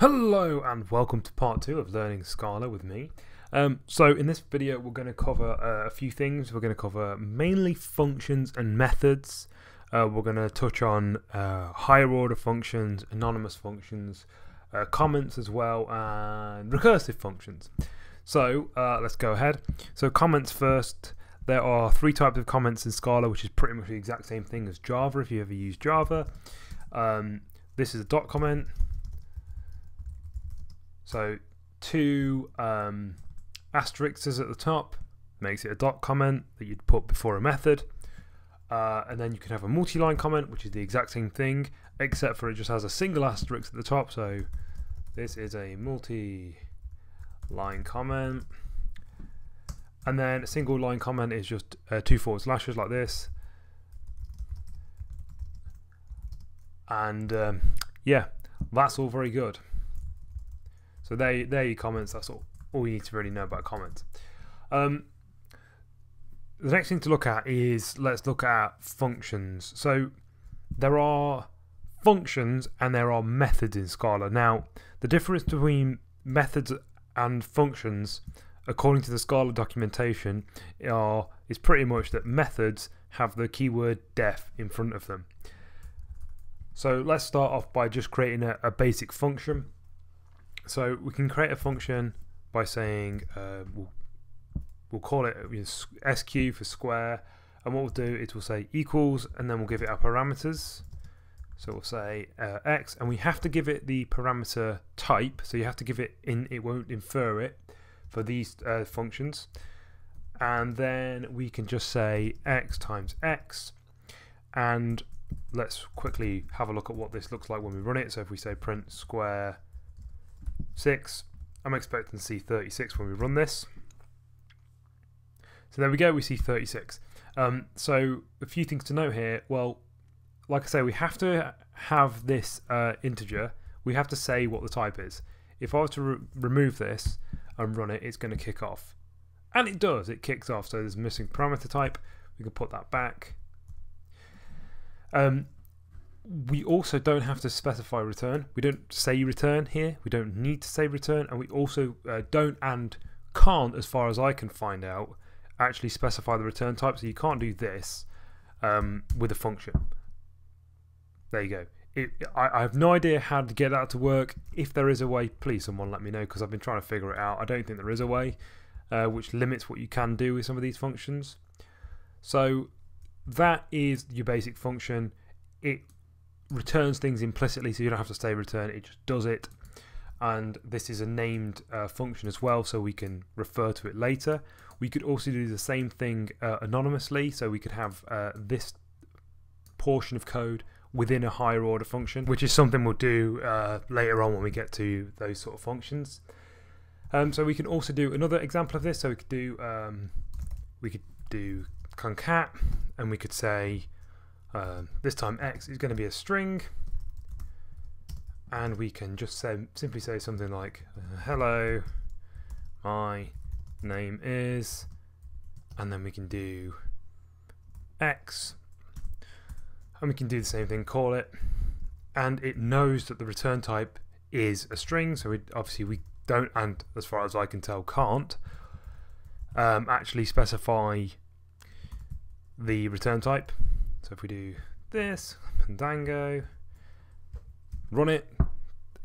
Hello and welcome to part 2 of learning Scala with me. So in this video we're going to cover a few things. We're going to cover mainly functions and methods. We're going to touch on higher order functions, anonymous functions, comments as well, and recursive functions. So let's go ahead. So comments first. There are 3 types of comments in Scala, which is pretty much the exact same thing as Java if you ever use Java. This is a dot comment. So 2 asterisks at the top makes it a dot comment that you'd put before a method, and then you can have a multi-line comment, which is the exact same thing except for it just has a single asterisk at the top. So this is a multi-line comment, and then a single line comment is just 2 forward slashes like this, and yeah, that's all very good. So there are your comments. That's all you need to really know about comments. The next thing to look at is, let's look at functions. So there are functions and there are methods in Scala. Now, the difference between methods and functions, according to the Scala documentation, is pretty much that methods have the keyword def in front of them. So let's start off by just creating a basic function. So we can create a function by saying we'll call it SQ for square, and what we'll do is we'll say equals, and then we'll give it our parameters. So we'll say x, and we have to give it the parameter type. So you have to give it it won't infer it for these functions. And then we can just say x times x, and let's quickly have a look at what this looks like when we run it. So if we say print square 6, I'm expecting to see 36 when we run this. So there we go, we see 36. So a few things to note here. Well, like I say, we have to have this integer. We have to say what the type is. If I was to remove this and run it, it's going to kick off. And it does, it kicks off. So there's a missing parameter type. We can put that back. We also don't have to specify return. We don't say return here. We don't need to say return, and we also don't and can't, as far as I can find out, actually specify the return type. So you can't do this with a function. There you go. I have no idea how to get that to work. If there is a way, please someone let me know, because I've been trying to figure it out. I don't think there is a way which limits what you can do with some of these functions. So that is your basic function. It returns things implicitly, so you don't have to say return, it just does it. And this is a named function as well, so we can refer to it later. We could also do the same thing anonymously, so we could have this portion of code within a higher order function, which is something we'll do later on when we get to those sort of functions. So we can also do another example of this. So we could do concat, and we could say this time x is going to be a string, and we can just simply say something like hello, my name is, and then we can do x, and we can do the same thing, call it, and it knows that the return type is a string. So obviously we don't, and as far as I can tell can't actually specify the return type. So if we do this, Pandango, run it,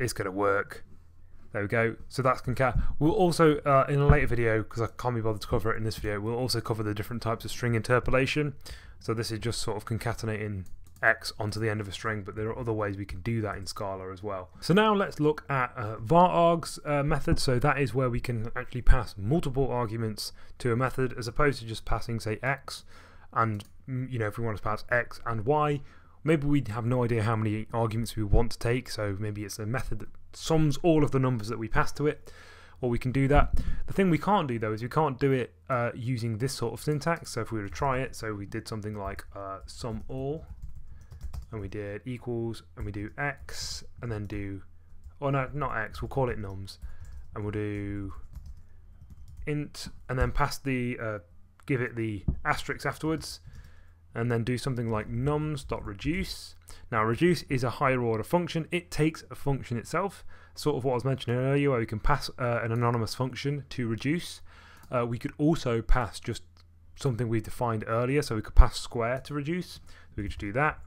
it's going to work. There we go. So that's concat. We'll also, in a later video, because I can't be bothered to cover it in this video, we'll also cover the different types of string interpolation. So this is just sort of concatenating x onto the end of a string, but there are other ways we can do that in Scala as well. So now let's look at var_args method. So that is where we can actually pass multiple arguments to a method, as opposed to just passing, say, x. And if we want to pass x and y, maybe we have no idea how many arguments we want to take, so maybe it's a method that sums all of the numbers that we pass to it, or we can do that. The thing we can't do though is we can't do it using this sort of syntax. So if we were to try it, so we did something like sum all, and we did equals, and we do x, and then do, or no, not x, we'll call it nums, and we'll do int, and then pass the give it the asterisk afterwards, and then do something like nums.reduce, Now reduce is a higher order function. It takes a function itself, sort of what I was mentioning earlier, where we can pass an anonymous function to reduce. We could also pass just something we defined earlier, so we could pass square to reduce. We could just do that,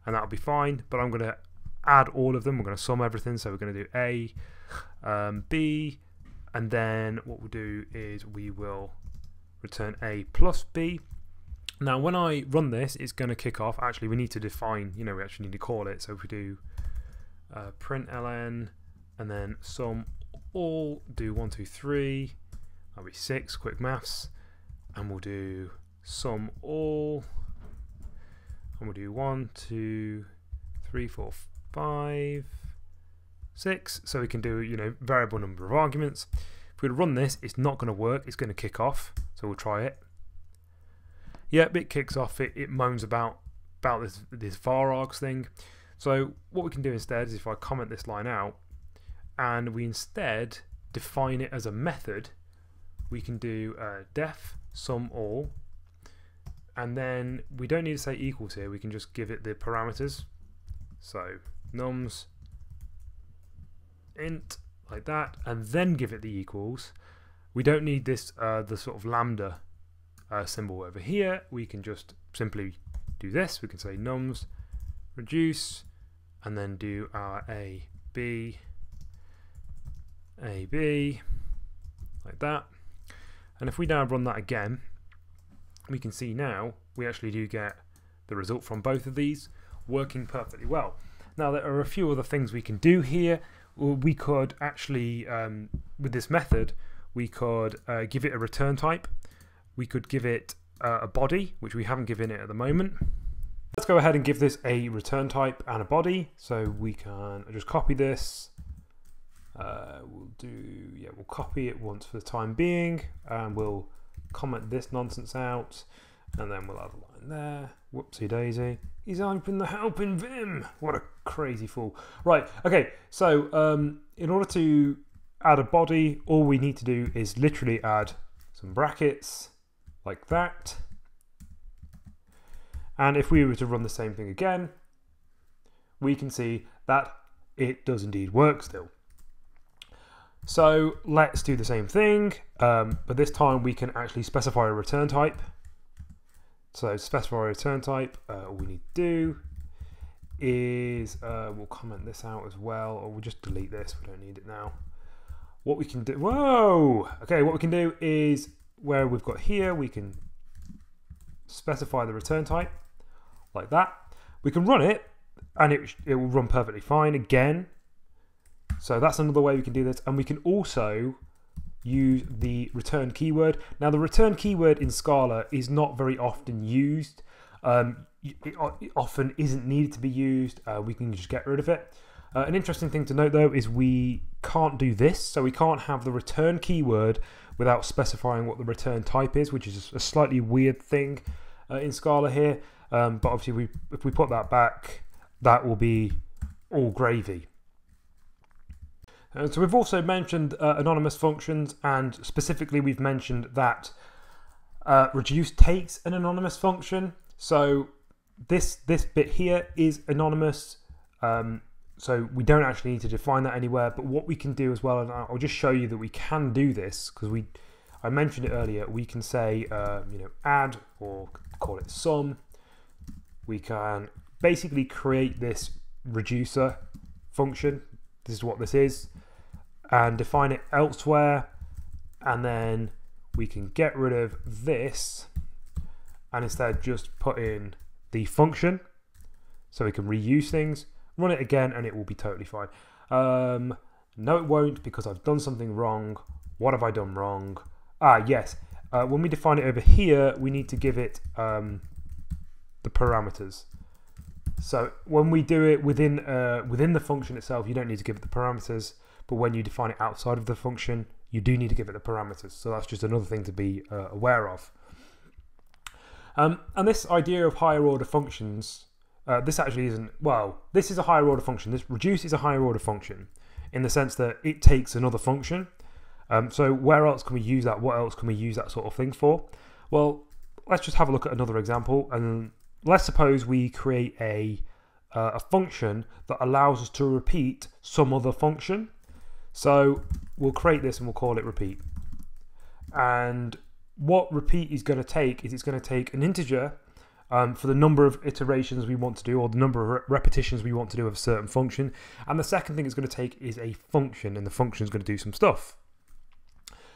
and that'll be fine. But I'm going to add all of them. We're going to sum everything, so we're going to do A, B, and then what we'll do is we will return A plus B. Now when I run this, it's going to kick off. Actually, we need to define, we actually need to call it. So if we do println and then sum all, do 1, 2, 3, that'll be 6, quick maths, and we'll do sum all, and we'll do 1, 2, 3, 4, 5, 6, so we can do variable number of arguments. If we run this, it's not going to work, it's going to kick off, so we'll try it. Yep, it kicks off, it moans about this var args thing. So what we can do instead is if I comment this line out and we instead define it as a method, we can do def sum all, and then we don't need to say equals here, we can just give it the parameters. So nums int, like that, and then give it the equals. We don't need this the sort of lambda symbol over here. We can just simply do this. We can say nums reduce, and then do our a b, like that. And if we now run that again, we can see now we actually do get the result from both of these working perfectly well. Now there are a few other things we can do here. We could actually, with this method, we could give it a return type. We could give it a body, which we haven't given it at the moment. Let's go ahead and give this a return type and a body. So we can just copy this. We'll copy it once for the time being, and we'll comment this nonsense out, and then we'll add a line there. Whoopsie daisy. He's opened the help in Vim. What a crazy fool. Right, okay, so in order to add a body, all we need to do is literally add some brackets like that. And if we were to run the same thing again, we can see that it does indeed work still. So let's do the same thing, but this time we can actually specify a return type. So specify a return type, all we need to do is, we'll comment this out as well, or we'll just delete this, we don't need it now. What we can do, whoa! Okay, what we can do is, where we've got here, we can specify the return type, like that. We can run it, and it will run perfectly fine again. So that's another way we can do this, and we can also use the return keyword. Now the return keyword in Scala is not very often used. It often isn't needed to be used. We can just get rid of it. An interesting thing to note though is we can't do this, so we can't have the return keyword without specifying what the return type is, which is a slightly weird thing in Scala here. But obviously if we put that back, that will be all gravy. So we've also mentioned anonymous functions, and specifically we've mentioned that reduce takes an anonymous function. So this bit here is anonymous, so we don't actually need to define that anywhere. But what we can do as well, and I'll just show you that we can do this, because I mentioned it earlier, we can say add, or call it sum. We can basically create this reducer function. This is what this is, and define it elsewhere, and then we can get rid of this and instead just put in the function, so we can reuse things, run it again, and it will be totally fine. No, it won't, because I've done something wrong. What have I done wrong? Yes, when we define it over here, we need to give it the parameters. So when we do it within the function itself, you don't need to give it the parameters, but when you define it outside of the function, you do need to give it the parameters. So that's just another thing to be aware of. And this idea of higher order functions, this actually isn't, well, this is a higher order function. This reduce is a higher order function in the sense that it takes another function. So where else can we use that? What else can we use that sort of thing for? Well, let's just have a look at another example, and let's suppose we create a a function that allows us to repeat some other function. So we'll create this and we'll call it repeat. And what repeat is going to take is it's going to take an integer for the number of iterations we want to do, or the number of repetitions we want to do of a certain function. And the second thing it's going to take is a function, and the function is going to do some stuff.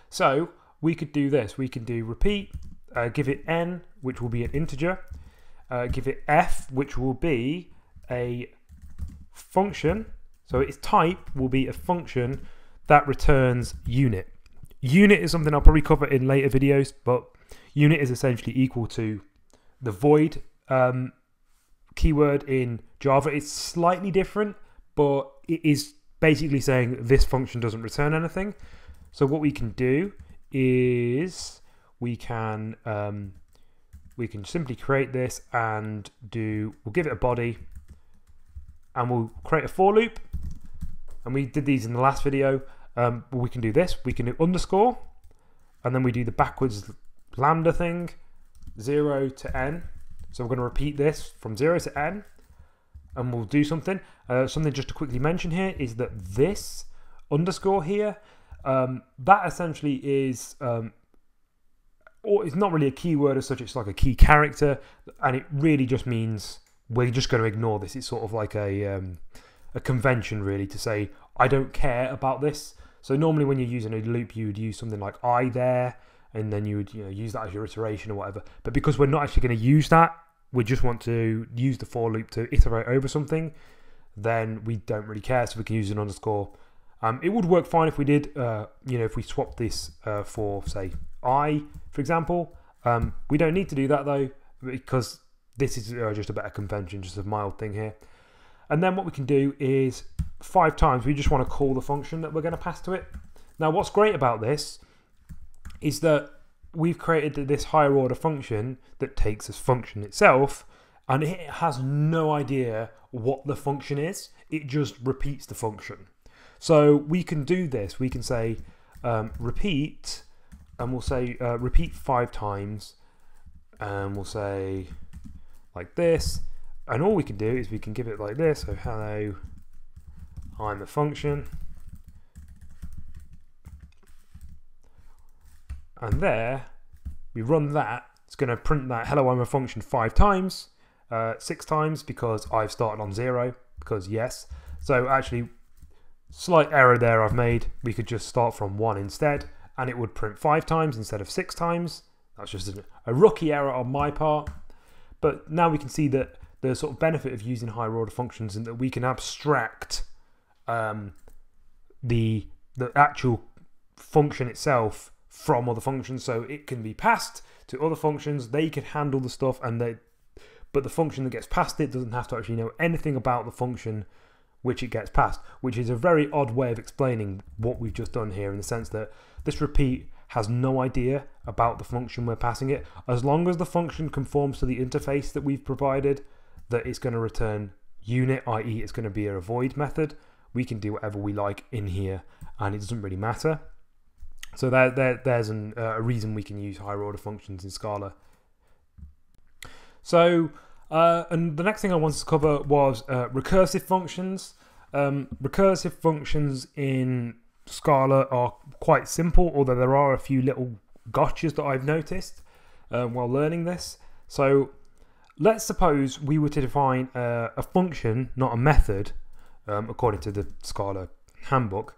So we could do this. We can do repeat, give it n, which will be an integer, give it f, which will be a function. So its type will be a function that returns unit. Unit is something I'll probably cover in later videos, but unit is essentially equal to the void keyword in Java. It's slightly different, but it is basically saying this function doesn't return anything. So what we can do is we can simply create this and we'll give it a body, and we'll create a for loop. And we did these in the last video. We can do this. We can do underscore, and then we do the backwards lambda thing, 0 to n. So we're going to repeat this from 0 to n, and we'll do something. Something just to quickly mention here is that this underscore here, that essentially is, or it's not really a keyword as such. It's like a key character, and it really just means we're just going to ignore this. It's sort of like a convention, really, to say I don't care about this. So normally when you're using a loop, you would use something like I there, and then you would use that as your iteration or whatever. But because we're not actually going to use that, we just want to use the for loop to iterate over something, then we don't really care. So we can use an underscore. It would work fine if we did, if we swapped this for, say, I, for example. We don't need to do that though, because this is just a better convention, just a mild thing here. And then what we can do is 5 times, we just want to call the function that we're going to pass to it. Now, what's great about this is that we've created this higher order function that takes this function itself, and it has no idea what the function is. It just repeats the function. So we can do this. We can say repeat, and we'll say repeat 5 times, and we'll say like this. And all we can do is we can give it like this. So hello, I'm a function. And there, we run that. It's going to print that hello, I'm a function 5 times, 6 times because I've started on 0, because yes. So actually, slight error there I've made. We could just start from 1 instead, and it would print 5 times instead of 6 times. That's just a rookie error on my part. But now we can see that the sort of benefit of using higher order functions, and that we can abstract the actual function itself from other functions, so it can be passed to other functions. They can handle the stuff, but the function that gets past it doesn't have to actually know anything about the function which it gets passed, which is a very odd way of explaining what we've just done here, in the sense that this repeat has no idea about the function we're passing it. As long as the function conforms to the interface that we've provided, that it's going to return unit, i.e. it's going to be a void method, we can do whatever we like in here, and it doesn't really matter. So there's a reason we can use higher order functions in Scala. So, and the next thing I wanted to cover was recursive functions. Recursive functions in Scala are quite simple, although there are a few little gotchas that I've noticed while learning this. So let's suppose we were to define a function, not a method, according to the Scala handbook,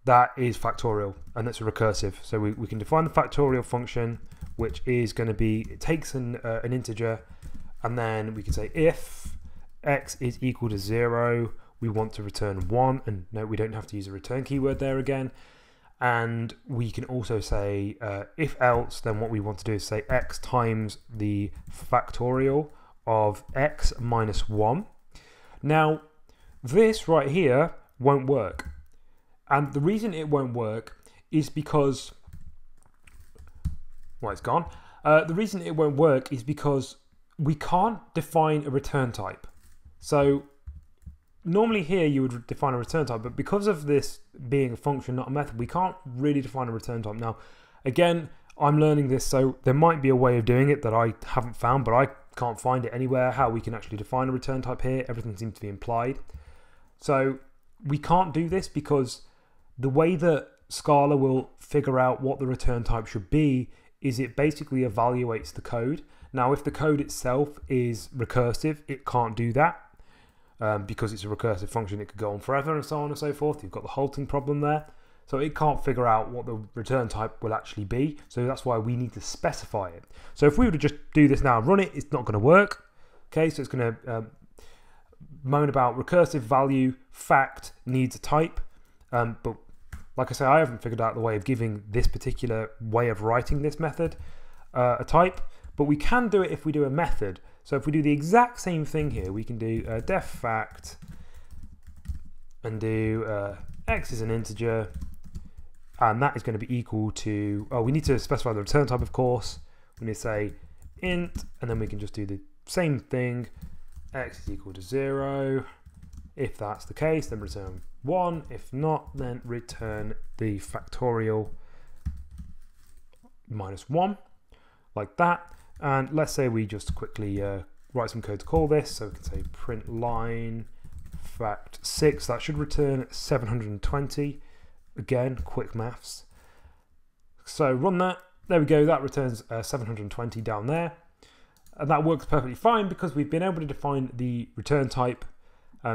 that is factorial, and that's a recursive. So we can define the factorial function, which is going to be, it takes an integer, and then we can say if x is equal to 0, we want to return 1, and no, we don't have to use a return keyword there again. And we can also say if else, then what we want to do is say x times the factorial of x minus 1. Now, this right here won't work. And the reason it won't work is because, well, it's gone. The reason it won't work is because we can't define a return type. So normally here you would define a return type, but because of this being a function, not a method, we can't really define a return type. Now, again, I'm learning this, so there might be a way of doing it that I haven't found, but I can't find it anywhere, how we can actually define a return type here. Everything seems to be implied. So we can't do this because the way that Scala will figure out what the return type should be is it basically evaluates the code. Now, if the code itself is recursive, it can't do that because it's a recursive function. It could go on forever and so on and so forth. You've got the halting problem there. So it can't figure out what the return type will actually be. So that's why we need to specify it. So if we were to just do this now and run it, it's not going to work. Okay, so it's going to moan about recursive value fact needs a type. But like I say, I haven't figured out the way of giving this particular way of writing this method a type. But we can do it if we do a method. So if we do the exact same thing here, we can do def fact and do x is an integer, and that is going to be equal to, oh, we need to specify the return type, of course. We need to say int, and then we can just do the same thing, x is equal to 0. If that's the case, then return 1. If not, then return the factorial -1, like that. And let's say we just quickly write some code to call this. So we can say print line fact 6. That should return 720. Again, quick maths. So run that. There we go. That returns 720 down there. And that works perfectly fine because we've been able to define the return type.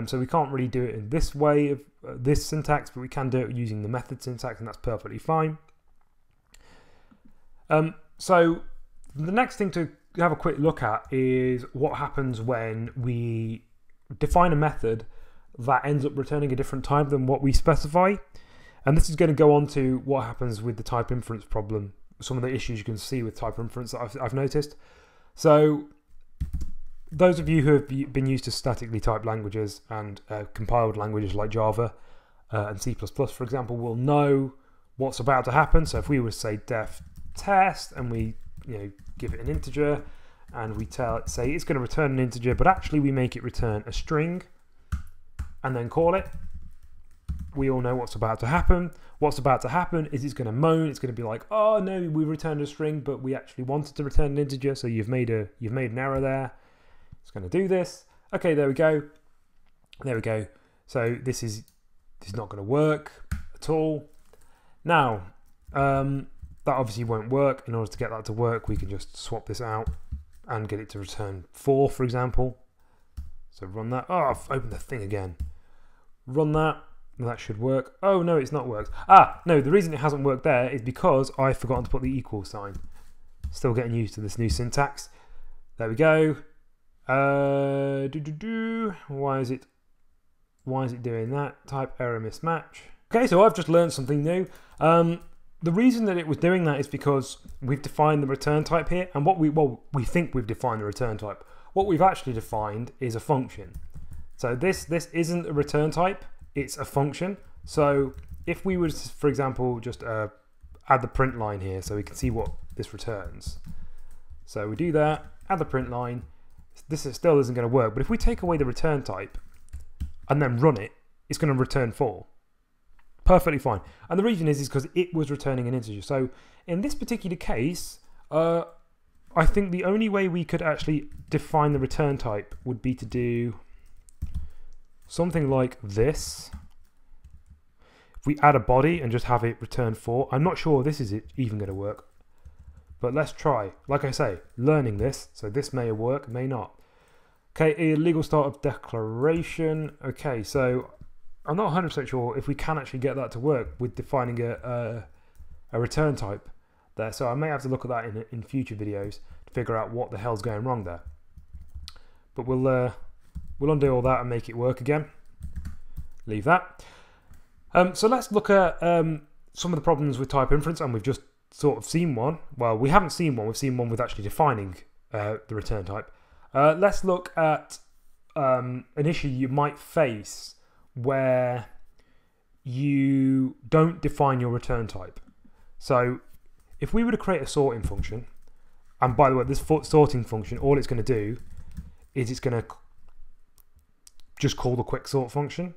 So we can't really do it in this way of this syntax, but we can do it using the method syntax, and that's perfectly fine. So the next thing to have a quick look at is what happens when we define a method that ends up returning a different type than what we specify. And this is going to go on to what happens with the type inference problem, some of the issues you can see with type inference that I've noticed. So those of you who have been used to statically typed languages and compiled languages like Java and C++, for example, will know what's about to happen. So if we were to say def test and we give it an integer and we say it's going to return an integer, but actually we make it return a string and then call it, we all know what's about to happen. What's about to happen is it's going to moan. It's going to be like, oh no, we returned a string, but we actually wanted to return an integer, so you've made an error there. It's going to do this. Okay, there we go. There we go. So this is not going to work at all. Now, that obviously won't work. In order to get that to work, we can just swap this out and get it to return 4, for example. So run that. Oh, I've opened the thing again. Run that. That should work. Oh no, it's not worked. Ah, no, the reason it hasn't worked there is because I've forgotten to put the equal sign. Still getting used to this new syntax. There we go. Why is it doing that? Type error mismatch. Okay, so I've just learned something new. The reason that it was doing that is because we've defined the return type here, and we think we've defined the return type. What we've actually defined is a function. So this isn't a return type, it's a function. So if we were to, for example, just add the print line here so we can see what this returns. So we do that, add the print line. This still isn't going to work, but if we take away the return type and then run it, it's going to return 4. Perfectly fine. And the reason is because it was returning an integer. So in this particular case, I think the only way we could actually define the return type would be to do something like this. If we add a body and just have it return 4, I'm not sure this is even going to work. But let's try. Like I say, learning this, so this may work, may not. Okay, illegal start of declaration. Okay, so I'm not 100% sure if we can actually get that to work with defining a return type there. So I may have to look at that in future videos to figure out what the hell's going wrong there. But we'll undo all that and make it work again. Leave that. So let's look at some of the problems with type inference, and we've just sort of seen one. Well, we haven't seen one. We've seen one with actually defining the return type. Let's look at an issue you might face where you don't define your return type. So if we were to create a sorting function, and by the way, this sorting function, all it's going to do is it's going to just call the quicksort function,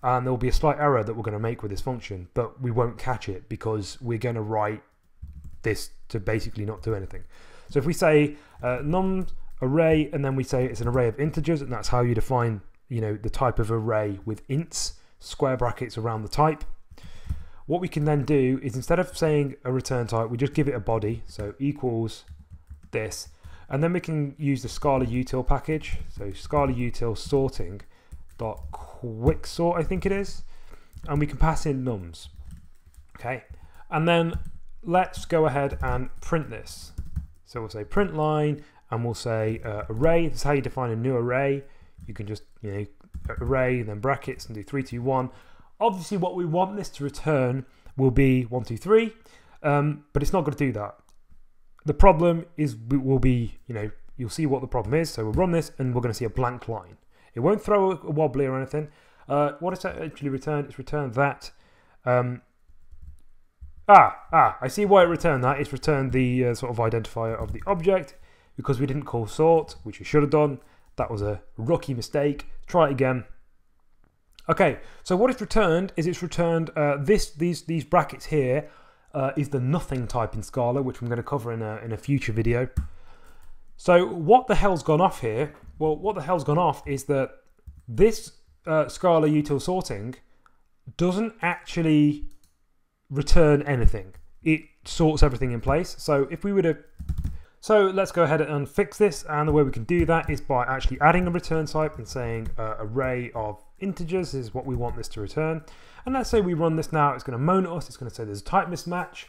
and there will be a slight error that we're going to make with this function, but we won't catch it because we're going to write this to basically not do anything. So if we say num array, and then we say it's an array of integers, and that's how you define, you know, the type of array with ints, square brackets around the type. What we can then do is, instead of saying a return type, we just give it a body, so equals this, and then we can use the Scala util package. So Scala util sorting dot quicksort, I think it is, and we can pass in nums. Okay, and then let's go ahead and print this. So we'll say print line, and we'll say array. This is how you define a new array. You can just, you know, array, then brackets, and do 3, 2, 1. Obviously, what we want this to return will be 1, 2, 3, but it's not going to do that. The problem is, will be, you know, you'll see what the problem is. So we'll run this, and we're going to see a blank line. It won't throw a wobbly or anything. What it's actually returned? It's returned that. I see why it returned that. It's returned the sort of identifier of the object, because we didn't call sort, which we should have done. That was a rookie mistake. Try it again. Okay, so what it's returned is it's returned these brackets here is the nothing type in Scala, which I'm going to cover in a future video. So what the hell's gone off here? Well, what the hell's gone off is that this Scala util sorting doesn't actually return anything. It sorts everything in place. So if we were to, so let's go ahead and fix this, and the way we can do that is by actually adding a return type and saying array of integers is what we want this to return. And let's say we run this now, it's going to moan at us, it's going to say there's a type mismatch.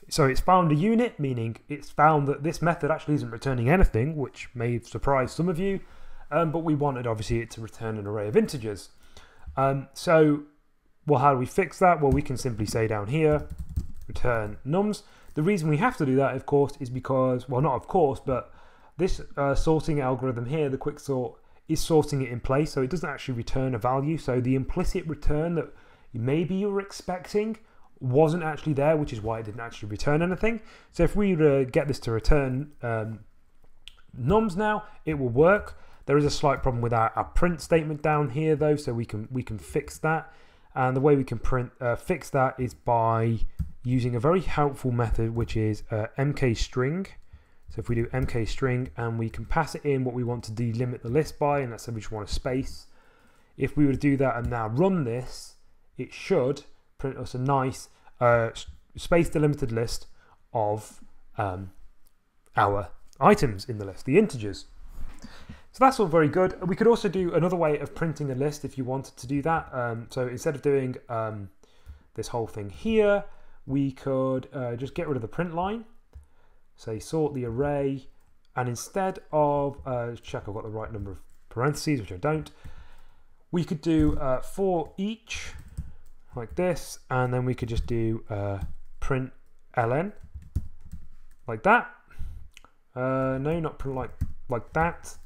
So it's found a unit, meaning it's found that this method actually isn't returning anything, which may surprise some of you, but we wanted obviously it to return an array of integers. Well, how do we fix that? Well, we can simply say down here, return nums. The reason we have to do that, of course, is because, well, not of course, but this sorting algorithm here, the quicksort, is sorting it in place, so it doesn't actually return a value. So the implicit return that maybe you were expecting wasn't actually there, which is why it didn't actually return anything. So if we were to get this to return nums now, it will work. There is a slight problem with our print statement down here, though, so we can fix that. And the way we can fix that is by using a very helpful method, which is mkstring. So if we do mkstring and we can pass it in what we want to delimit the list by, and let's say we just want a space. If we were to do that and now run this, it should print us a nice space delimited list of our items in the list, the integers. So that's all very good. We could also do another way of printing a list if you wanted to do that. So instead of doing this whole thing here, we could just get rid of the print line, say sort the array, and instead of, check I've got the right number of parentheses, which I don't, we could do for each, like this, and then we could just do print ln, like that. No, not print like that.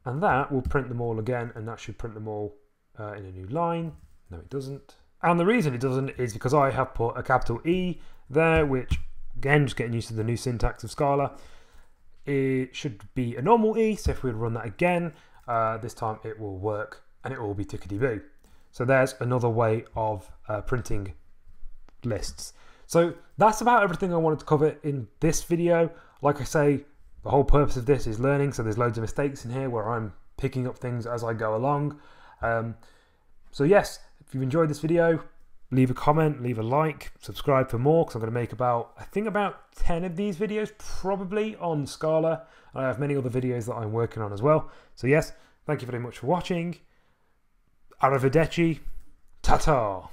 And that will print them all again, and that should print them all in a new line. No, it doesn't. And the reason it doesn't is because I have put a capital E there, which, again, just getting used to the new syntax of Scala. It should be a normal E, so if we run that again, this time it will work, and it will be tickety-boo. So there's another way of printing lists. So that's about everything I wanted to cover in this video. Like I say, the whole purpose of this is learning, so there's loads of mistakes in here where I'm picking up things as I go along. So yes, if you've enjoyed this video, leave a comment, leave a like, subscribe for more, because I'm going to make I think about 10 of these videos probably on Scala. I have many other videos that I'm working on as well. So yes, thank you very much for watching. Arrivederci, ta-ta!